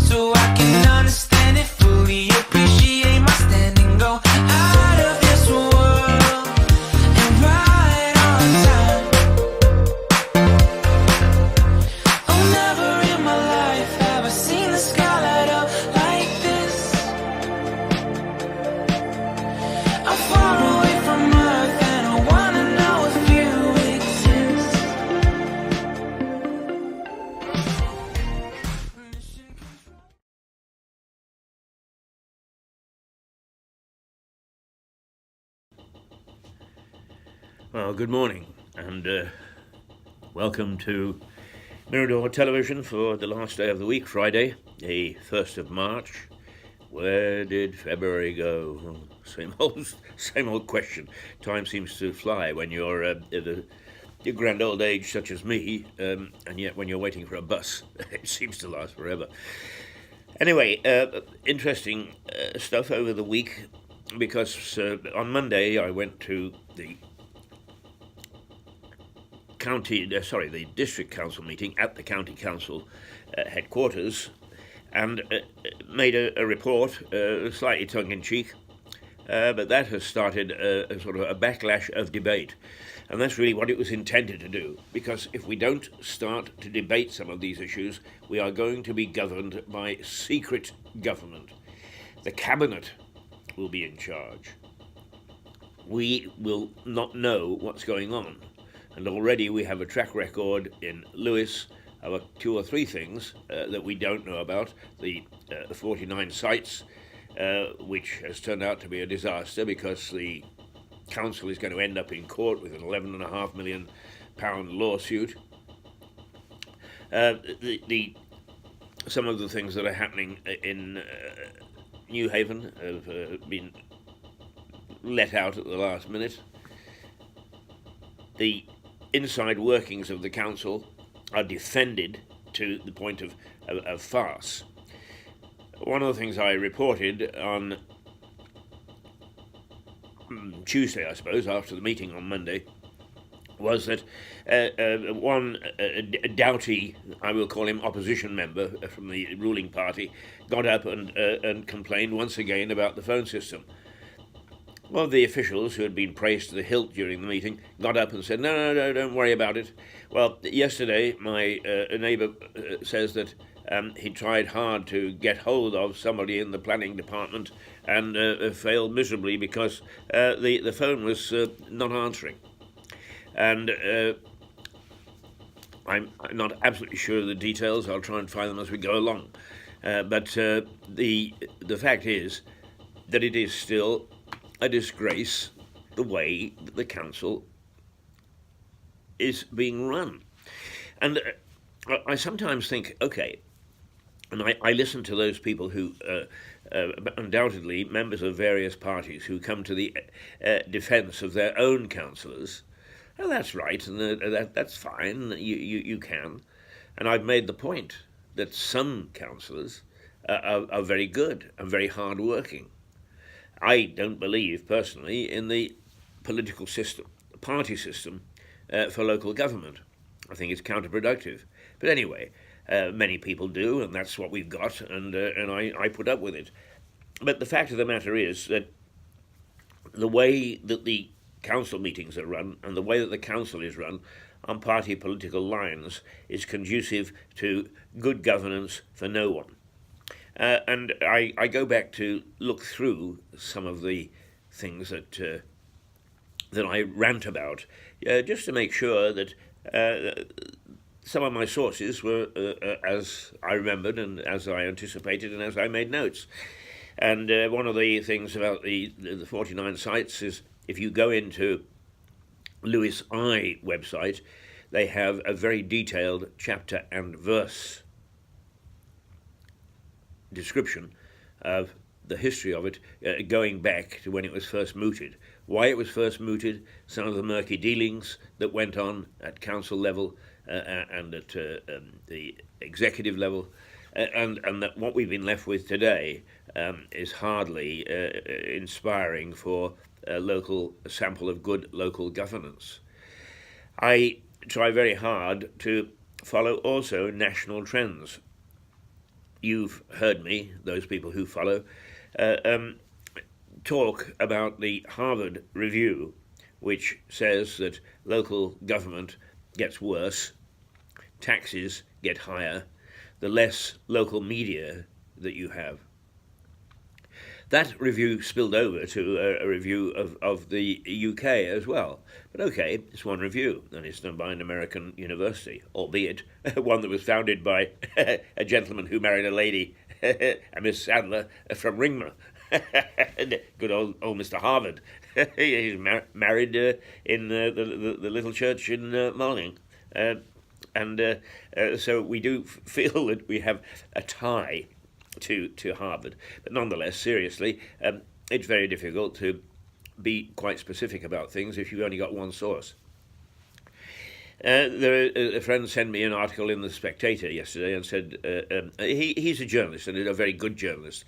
so I can understand it fully, appreciate my standing, go out of this world and ride on time. Oh, never in my life have I seen the sky light up like this. I'm far away from Earth and I wanna know if you exist. Well, good morning, and welcome to Mirador Television for the last day of the week, Friday, the 1st of March. Where did February go? Well, same old question. Time seems to fly when you're at your grand old age, such as me, and yet when you're waiting for a bus, it seems to last forever. Anyway, interesting stuff over the week, because on Monday I went to the the district council meeting at the county council headquarters, and made a report, slightly tongue-in-cheek, but that has started a sort of a backlash of debate, and that's really what it was intended to do, because if we don't start to debate some of these issues, we are going to be governed by secret government. The cabinet will be in charge. We will not know what's going on. And already we have a track record in Lewis of 2 or 3 things that we don't know about. The 49 sites, which has turned out to be a disaster because the council is going to end up in court with an £11.5 million lawsuit. Some of the things that are happening in New Haven have been let out at the last minute. The inside workings of the council are defended to the point of farce. One of the things I reported on Tuesday, I suppose, after the meeting on Monday, was that one doughty, I will call him opposition member from the ruling party, got up and complained once again about the phone system. One of the officials, who had been praised to the hilt during the meeting, got up and said, no, don't worry about it. Well, yesterday, my neighbour says that he tried hard to get hold of somebody in the planning department and failed miserably because the phone was not answering. And I'm not absolutely sure of the details. I'll try and find them as we go along. But the fact is that it is still a disgrace the way that the council is being run. And I sometimes think, okay, and I listen to those people who, undoubtedly members of various parties, who come to the defence of their own councillors. Oh, that's right, and that's fine, you can. And I've made the point that some councillors are very good and very hard-working. I don't believe, personally, in the political system, the party system, for local government. I think it's counterproductive. But anyway, many people do, and that's what we've got, and I put up with it. But the fact of the matter is that the way that the council meetings are run and the way that the council is run on party political lines is conducive to good governance for no one. And I go back to look through some of the things that I rant about, just to make sure that some of my sources were as I remembered and as I anticipated and as I made notes. And one of the things about the 49 sites is if you go into Lewis I website, they have a very detailed chapter and verse description of the history of it, going back to when it was first mooted, why it was first mooted, some of the murky dealings that went on at council level and at the executive level, and that what we've been left with today is hardly inspiring for a local sample of good local governance. I try very hard to follow also national trends. you've heard me, those people who follow, uh, um, talk about the Harvard Review, which says that local government gets worse, taxes get higher, the less local media that you have. That review spilled over to a review of the UK as well. But okay, it's one review, and it's done by an American university, albeit one that was founded by a gentleman who married a lady, a Miss Sadler, from Ringmer. Good old Mr. Harvard. He's married in the little church in Marling. And so we do feel that we have a tie to Harvard. But nonetheless, seriously, it's very difficult to be quite specific about things if you've only got one source. A friend sent me an article in The Spectator yesterday and said he's a journalist and a very good journalist,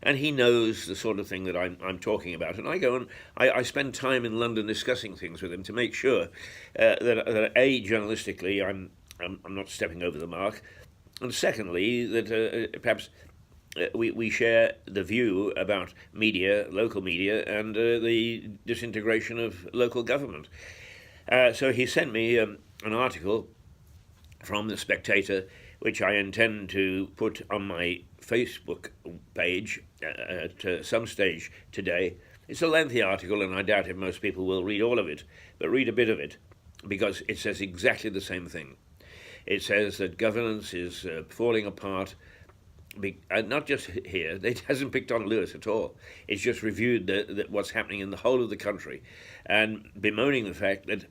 and he knows the sort of thing that I'm talking about. And I go and I spend time in London discussing things with him to make sure that A, journalistically, I'm not stepping over the mark, and secondly, that perhaps we share the view about media, local media, and the disintegration of local government. So he sent me an article from The Spectator, which I intend to put on my Facebook page at some stage today. It's a lengthy article, and I doubt if most people will read all of it, but read a bit of it, because it says exactly the same thing. It says that governance is falling apart. Not just here, it hasn't picked on Lewis at all. It's just reviewed what's happening in the whole of the country and bemoaning the fact that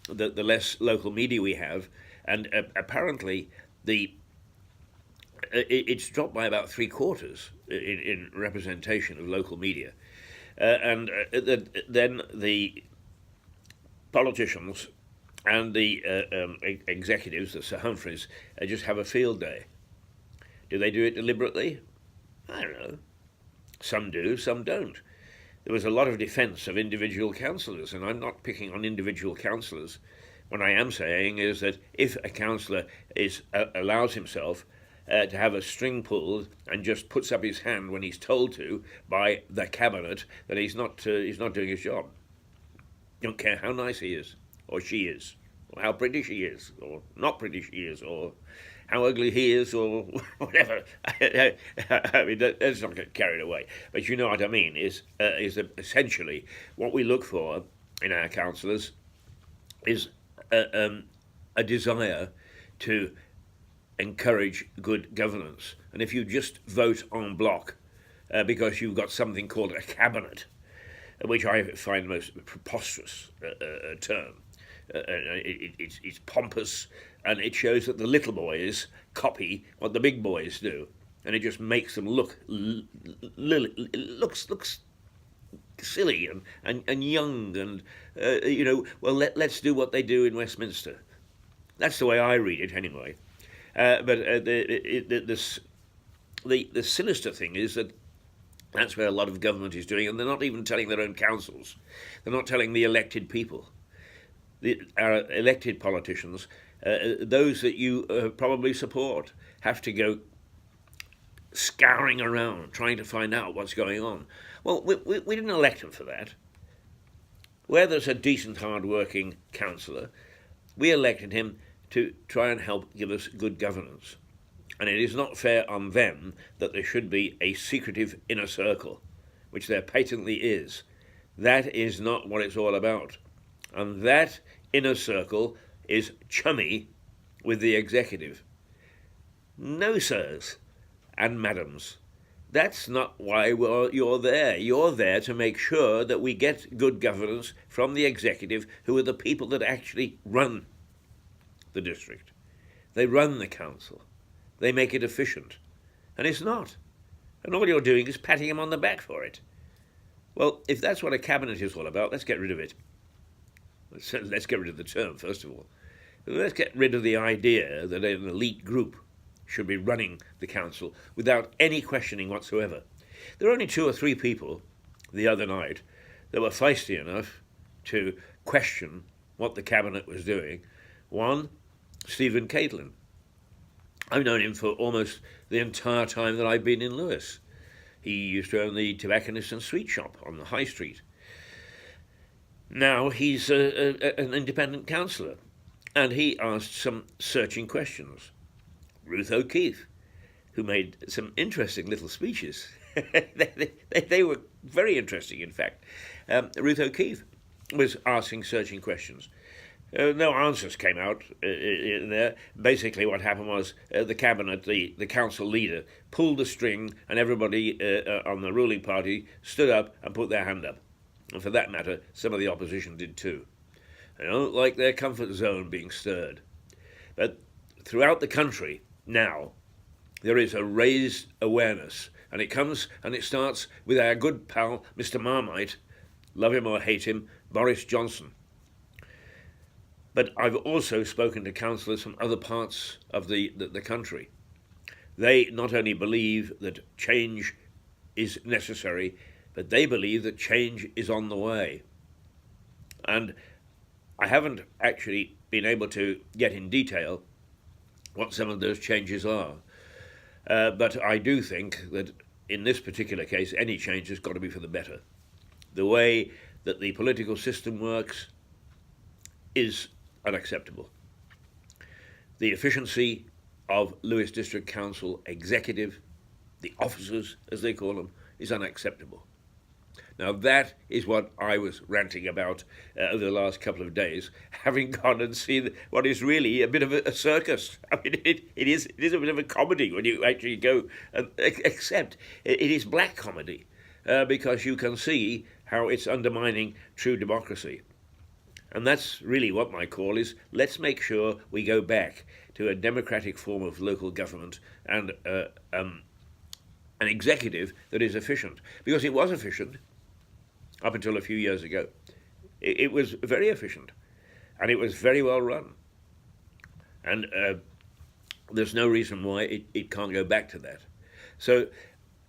the less local media we have, and apparently it's dropped by about 3/4 in representation of local media. And then the politicians and the executives, the Sir Humphreys, just have a field day. Do they do it deliberately? I don't know. Some do, some don't. There was a lot of defence of individual councillors, and I'm not picking on individual councillors. What I am saying is that if a councillor allows himself to have a string pulled and just puts up his hand when he's told to by the cabinet, that he's not doing his job. Don't care how nice he is, or she is, or how pretty she is, or not pretty she is, or how ugly he is, or whatever. I mean, let's not get carried away. But you know what I mean, is essentially what we look for in our councillors is a desire to encourage good governance. And if you just vote en bloc because you've got something called a cabinet, which I find the most preposterous term, it's pompous, and it shows that the little boys copy what the big boys do, and it just makes them looks silly and young, and well, let's do what they do in Westminster. That's the way I read it anyway. But the sinister thing is that that's where a lot of government is doing, and they're not even telling their own councils. They're not telling the elected people. Our elected politicians, those that you probably support, have to go scouring around trying to find out what's going on. Well, we didn't elect them for that. Where there's a decent, hard-working councillor, we elected him to try and help give us good governance. And it is not fair on them that there should be a secretive inner circle, which there patently is. That is not what it's all about. And that inner circle is chummy with the executive. No, sirs and madams, that's not why you're there. You're there to make sure that we get good governance from the executive, who are the people that actually run the district. They run the council. They make it efficient. And it's not. And all you're doing is patting him on the back for it. Well, if that's what a cabinet is all about, let's get rid of it. Let's get rid of the term, first of all. Let's get rid of the idea that an elite group should be running the council without any questioning whatsoever. There were only 2 or 3 people the other night that were feisty enough to question what the cabinet was doing. One, Stephen Caitlin. I've known him for almost the entire time that I've been in Lewes. He used to own the tobacconist and sweet shop on the high street. Now he's an independent councillor, and he asked some searching questions. Ruth O'Keefe, who made some interesting little speeches. They were very interesting, in fact. Ruth O'Keefe was asking searching questions. No answers came out in there. Basically what happened was the cabinet, the council leader, pulled the string, and everybody on the ruling party stood up and put their hand up. And for that matter, some of the opposition did too. They don't like their comfort zone being stirred. But throughout the country now, there is a raised awareness, and it comes and it starts with our good pal, Mr. Marmite, love him or hate him, Boris Johnson. But I've also spoken to councillors from other parts of the country. They not only believe that change is necessary, but they believe that change is on the way. And I haven't actually been able to get in detail what some of those changes are. But I do think that in this particular case, any change has got to be for the better. The way that the political system works is unacceptable. The efficiency of Lewes District Council executive, the officers as they call them, is unacceptable. Now that is what I was ranting about over the last couple of days, having gone and seen what is really a bit of a circus. I mean, it is a bit of a comedy when you actually go, except it is black comedy, because you can see how it's undermining true democracy. And that's really what my call is. Let's make sure we go back to a democratic form of local government and an executive that is efficient. Because it was efficient up until a few years ago. It was very efficient, and it was very well run. And there's no reason why it can't go back to that. So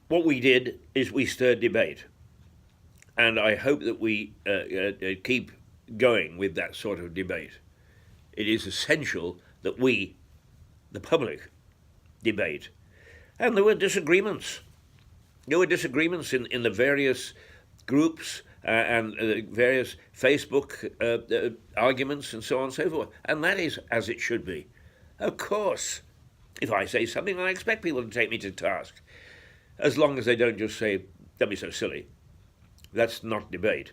what we did is we stirred debate. And I hope that we keep going with that sort of debate. It is essential that we, the public, debate. And there were disagreements. There were disagreements in the various groups and various Facebook arguments and so on and so forth. And that is as it should be. Of course, if I say something, I expect people to take me to task. As long as they don't just say, don't be so silly. That's not debate.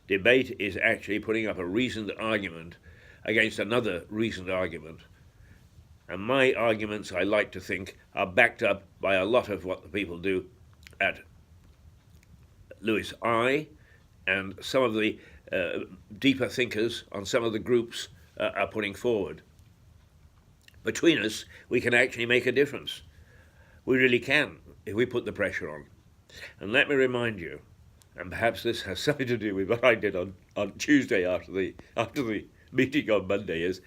Debate is actually putting up a reasoned argument against another reasoned argument. And my arguments, I like to think, are backed up by a lot of what the people do at Lewes Eye, and some of the deeper thinkers on some of the groups are putting forward. Between us, we can actually make a difference. We really can, if we put the pressure on. And let me remind you, and perhaps this has something to do with what I did on Tuesday after the meeting on Monday, is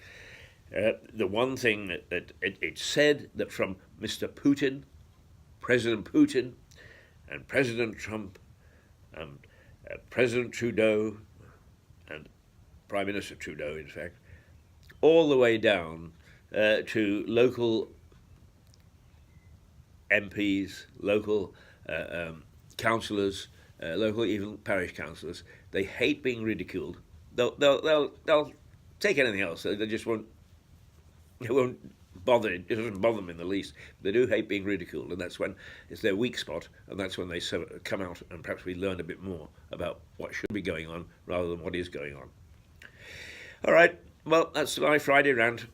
the one thing that it said that from Mr. Putin, President Putin, and President Trump, and President Trudeau, and Prime Minister Trudeau, in fact, all the way down to local MPs, local councillors, local even parish councillors. They hate being ridiculed. They'll take anything else. They just won't. They won't bother. It doesn't bother them in the least. They do hate being ridiculed, and that's when it's their weak spot, and that's when they come out and perhaps we learn a bit more about what should be going on rather than what is going on. All right. Well, that's my Friday rant,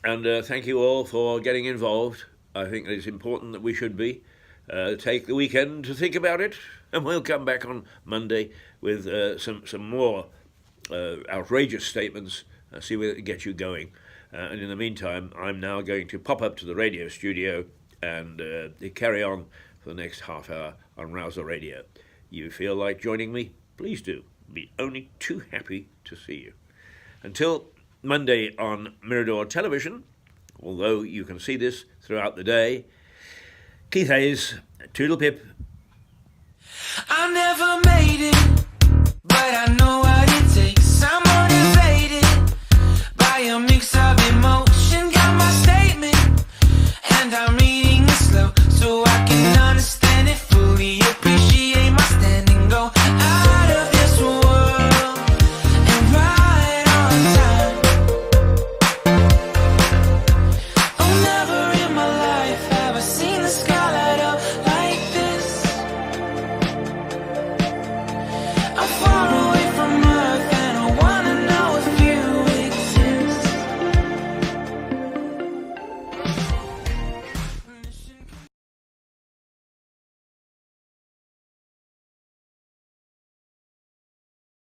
and thank you all for getting involved. I think it's important that we should be. Take the weekend to think about it, and we'll come back on Monday with some more outrageous statements, see where it gets you going. And in the meantime, I'm now going to pop up to the radio studio and carry on for the next half hour on Rouser Radio. You feel like joining me? Please do. I'll be only too happy to see you. Until Monday on Mirador Television, although you can see this throughout the day, Keith Hayes, Toodle Pip. I never made it, but I know what it takes. I'm motivated by a mix of emotion. Got my state